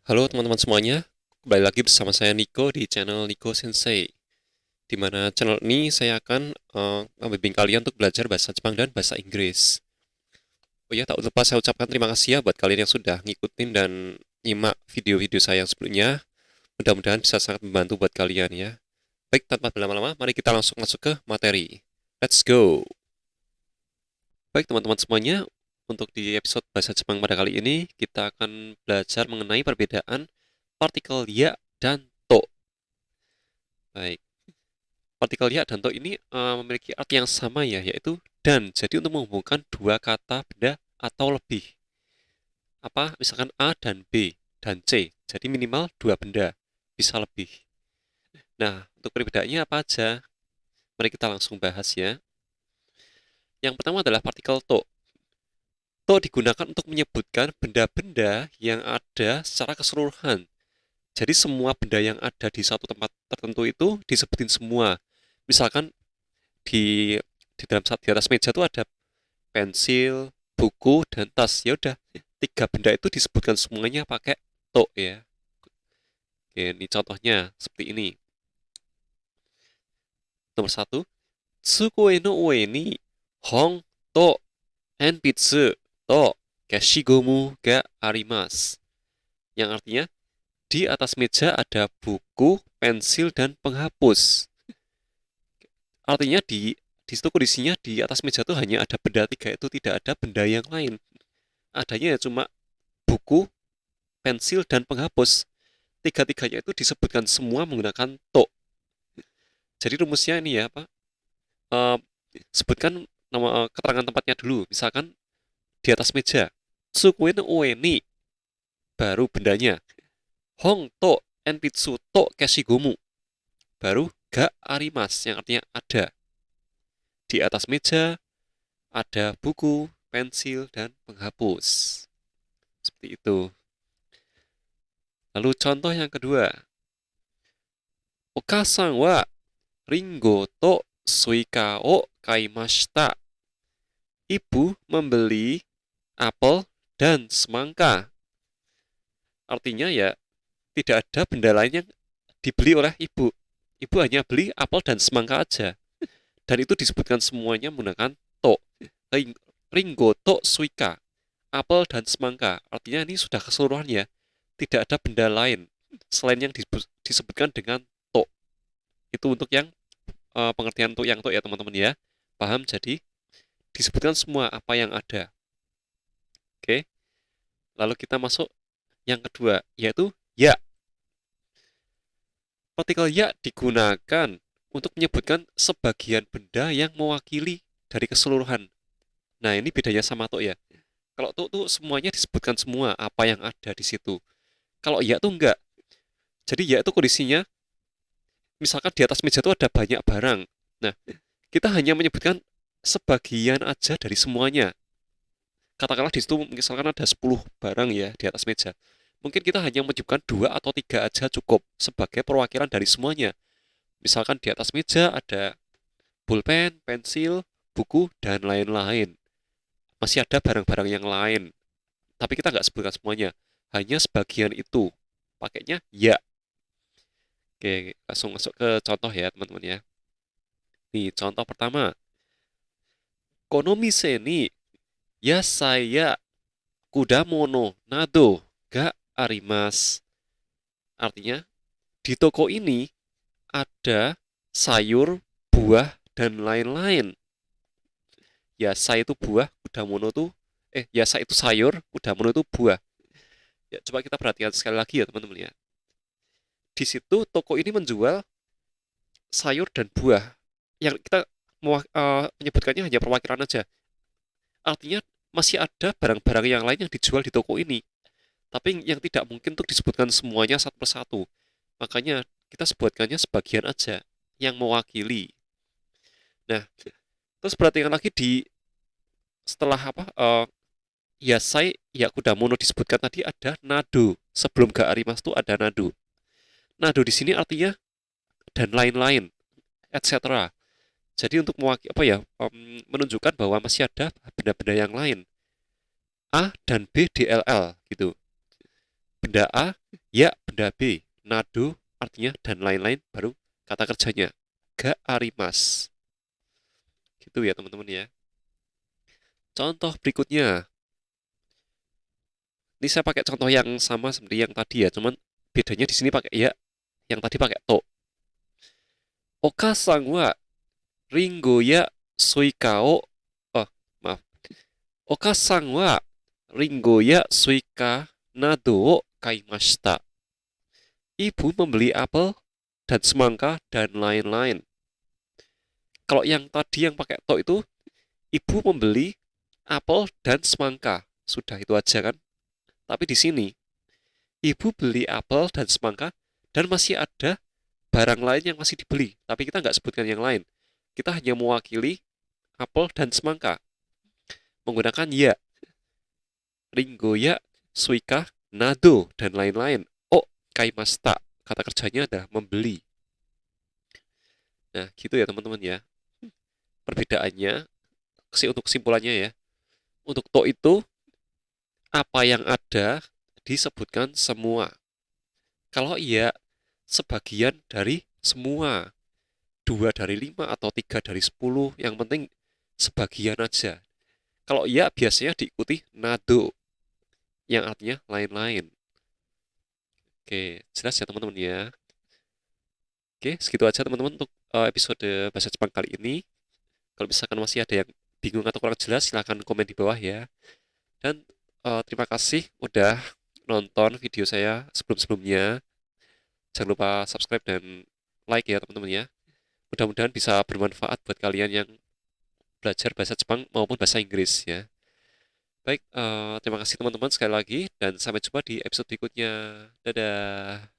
Halo teman-teman semuanya, kembali lagi bersama saya Nico di channel Nico Sensei. Di mana channel ini saya akan membimbing kalian untuk belajar bahasa Jepang dan bahasa Inggris. Oh ya, tak lupa saya ucapkan terima kasih ya buat kalian yang sudah ngikutin dan nyimak video-video saya yang sebelumnya. Mudah-mudahan bisa sangat membantu buat kalian ya. Baik, tanpa berlama-lama, mari kita langsung masuk ke materi. Let's go! Baik teman-teman semuanya, untuk di episode bahasa Jepang pada kali ini, kita akan belajar mengenai perbedaan partikel ya dan to. Baik, partikel ya dan to ini memiliki arti yang sama ya, yaitu dan. Jadi untuk menghubungkan dua kata benda atau lebih. Apa? Misalkan A dan B dan C. Jadi minimal dua benda, bisa lebih. Nah, untuk perbedaannya apa aja? Mari kita langsung bahas ya. Yang pertama adalah partikel to. To digunakan untuk menyebutkan benda-benda yang ada secara keseluruhan. Jadi semua benda yang ada di satu tempat tertentu itu disebutin semua. Misalkan di di atas meja itu ada pensil, buku, dan tas. Ya udah, tiga benda itu disebutkan semuanya pakai to ya. Oke, ini contohnya seperti ini. Nomor satu, Tsukoe no ue ni hong to enpitsu to keshigomu ga arimasu. Yang artinya, di atas meja ada buku, pensil, dan penghapus. Artinya di situ kondisinya di atas meja itu hanya ada benda tiga itu, tidak ada benda yang lain. Adanya ya cuma buku, pensil, dan penghapus. Tiga-tiganya itu disebutkan semua menggunakan to. Jadi rumusnya ini ya, Pak. Eh, sebutkan nama keterangan tempatnya dulu. Misalkan di atas meja. Tsukuen ue ni, baru bendanya. Hong to enpitsu to keshigomu, baru ga arimas, yang artinya ada. Di atas meja ada buku, pensil, dan penghapus. Seperti itu. Lalu contoh yang kedua. Okasan wa ringo to suika o kaimashita. Ibu membeli apel dan semangka. Artinya ya, tidak ada benda lain yang dibeli oleh ibu. Ibu hanya beli apel dan semangka aja. Dan itu disebutkan semuanya menggunakan to. Ringo to suika. Apel dan semangka. Artinya ini sudah keseluruhan ya. Tidak ada benda lain selain yang disebutkan dengan to. Itu untuk yang pengertian untuk yang to ya teman-teman ya. Paham? Jadi disebutkan semua apa yang ada. Oke. Lalu kita masuk yang kedua, yaitu ya. Partikel ya digunakan untuk menyebutkan sebagian benda yang mewakili dari keseluruhan. Nah, ini bedanya sama to ya. Kalau to tuh semuanya disebutkan semua apa yang ada di situ. Kalau ya tuh enggak. Jadi ya itu kondisinya, misalkan di atas meja itu ada banyak barang. Nah, kita hanya menyebutkan sebagian aja dari semuanya. Katakanlah di situ misalkan ada 10 barang ya di atas meja. Mungkin kita hanya menyebutkan dua atau tiga aja cukup sebagai perwakilan dari semuanya. Misalkan di atas meja ada pulpen, pensil, buku, dan lain-lain. Masih ada barang-barang yang lain, tapi kita nggak sebutkan semuanya. Hanya sebagian itu. Pakainya ya. Oke, langsung masuk ke contoh ya teman-teman ya. Nih, contoh pertama. Konomise ni yasai ya kudamono nado ga arimasu. Artinya, di toko ini ada sayur, buah, dan lain-lain. Yasa itu buah, kudamono itu yasa itu sayur, kudamono itu buah. Ya, coba kita perhatikan sekali lagi ya teman-teman ya. Di situ toko ini menjual sayur dan buah. Yang kita menyebutkannya hanya perwakilan aja. Artinya masih ada barang-barang yang lain yang dijual di toko ini. Tapi yang tidak mungkin untuk disebutkan semuanya satu persatu. Makanya kita sebutkannya sebagian aja yang mewakili. Nah, terus perhatikan lagi di setelah apa Yasai Yakudamono disebutkan tadi ada nado. Sebelum ga arimas itu ada nado. Nado di sini artinya dan lain-lain, etc. Jadi untuk mewakili apa ya, menunjukkan bahwa masih ada benda-benda yang lain. A dan B DLL gitu. Benda A, ya benda B. Nado artinya dan lain-lain, baru kata kerjanya. Ga arimas. Gitu ya teman-teman ya. Contoh berikutnya. Ini saya pakai contoh yang sama seperti yang tadi ya, cuman bedanya di sini pakai ya, yang tadi pakai to. Oka-san wa ringo ya suika o, oh, maaf. Oka-san wa ringo ya suika nado o kaimashita. Ibu membeli apel dan semangka dan lain-lain. Kalau yang tadi yang pakai to itu, ibu membeli apel dan semangka. Sudah itu aja kan? Tapi di sini, ibu beli apel dan semangka dan masih ada barang lain yang masih dibeli. Tapi kita nggak sebutkan yang lain. Kita hanya mewakili apel dan semangka. Menggunakan ya, ringo ya, suika, nado, dan lain-lain. Oh, kaimasta. Kata kerjanya adalah membeli. Nah, gitu ya teman-teman ya. Perbedaannya, untuk kesimpulannya ya. Untuk to itu, apa yang ada disebutkan semua. Kalau iya, sebagian dari semua. 2 dari 5 atau 3 dari 10. Yang penting sebagian aja. Kalau iya, biasanya diikuti nado. Yang artinya lain-lain. Oke, jelas ya teman-teman ya. Oke, segitu aja teman-teman untuk episode Bahasa Jepang kali ini. Kalau misalkan masih ada yang bingung atau kurang jelas, silahkan komen di bawah ya. Dan terima kasih udah nonton video saya sebelum-sebelumnya. Jangan lupa subscribe dan like ya teman-teman ya. Mudah-mudahan bisa bermanfaat buat kalian yang belajar bahasa Jepang maupun bahasa Inggris ya. Baik, terima kasih teman-teman sekali lagi dan sampai jumpa di episode berikutnya. Dadah.